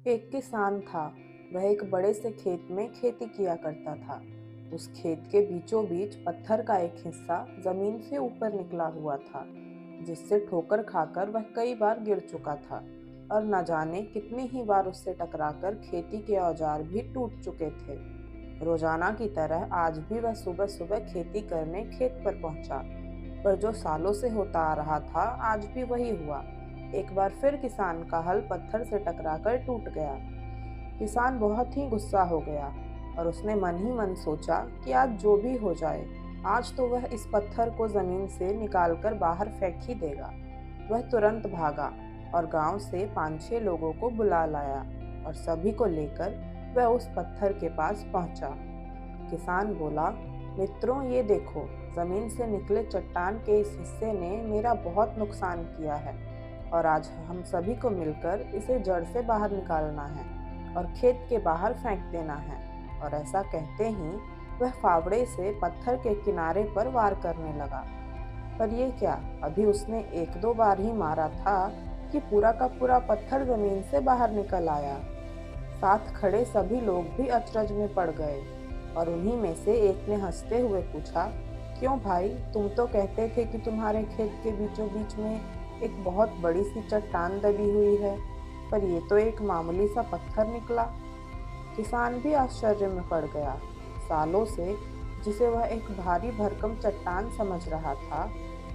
एक किसान था। वह एक बड़े से खेत में खेती किया करता था। उस खेत के बीचों बीच पत्थर का एक हिस्सा जमीन से ऊपर निकला हुआ था, जिससे ठोकर खाकर वह कई बार गिर चुका था और न जाने कितनी ही बार उससे टकराकर खेती के औजार भी टूट चुके थे। रोजाना की तरह आज भी वह सुबह सुबह खेती करने खेत पर पहुंचा, पर जो सालों से होता आ रहा था आज भी वही हुआ। एक बार फिर किसान का हल पत्थर से टकराकर टूट गया। किसान बहुत ही गुस्सा हो गया और उसने मन ही मन सोचा कि आज जो भी हो जाए, आज तो वह इस पत्थर को जमीन से निकालकर बाहर फेंक ही देगा। वह तुरंत भागा और गांव से 5-6 लोगों को बुला लाया और सभी को लेकर वह उस पत्थर के पास पहुंचा। किसान बोला, मित्रों ये देखो, जमीन से निकले चट्टान के इस हिस्से ने मेरा बहुत नुकसान किया है और आज हम सभी को मिलकर इसे जड़ से बाहर निकालना है और खेत के बाहर फेंक देना है। और ऐसा कहते ही वह फावड़े से पत्थर के किनारे पर वार करने लगा। पर ये क्या, अभी उसने 1-2 बार ही मारा था कि पूरा का पूरा पत्थर जमीन से बाहर निकल आया। साथ खड़े सभी लोग भी अचरज में पड़ गए और उन्हीं में से एक ने हंसते हुए पूछा, क्यों भाई, तुम तो कहते थे कि तुम्हारे खेत के बीचों बीच में एक बहुत बड़ी सी चट्टान दबी हुई है, पर ये तो एक मामूली सा पत्थर निकला। किसान भी आश्चर्य में पड़ गया। सालों से जिसे वह एक भारी भरकम चट्टान समझ रहा था,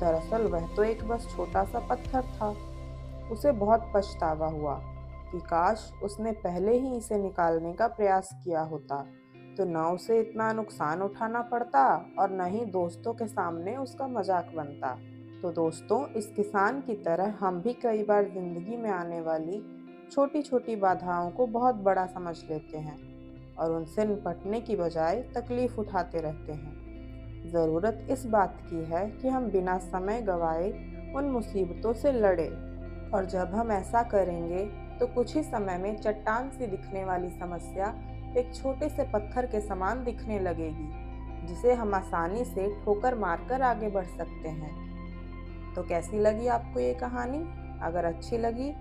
दरअसल वह तो एक बस छोटा सा पत्थर था। उसे बहुत पछतावा हुआ कि काश उसने पहले ही इसे निकालने का प्रयास किया होता, तो न उसे इतना नुकसान उठाना पड़ता और न ही दोस्तों के सामने उसका मजाक बनता। तो दोस्तों, इस किसान की तरह हम भी कई बार जिंदगी में आने वाली छोटी छोटी बाधाओं को बहुत बड़ा समझ लेते हैं और उनसे निपटने की बजाय तकलीफ उठाते रहते हैं। ज़रूरत इस बात की है कि हम बिना समय गवाए उन मुसीबतों से लड़ें, और जब हम ऐसा करेंगे तो कुछ ही समय में चट्टान सी दिखने वाली समस्या एक छोटे से पत्थर के समान दिखने लगेगी, जिसे हम आसानी से ठोकर मारकर आगे बढ़ सकते हैं। तो कैसी लगी आपको ये कहानी? अगर अच्छी लगी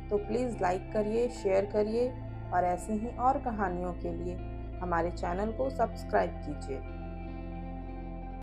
तो प्लीज़ लाइक करिए, शेयर करिए और ऐसी ही और कहानियों के लिए हमारे चैनल को सब्सक्राइब कीजिए।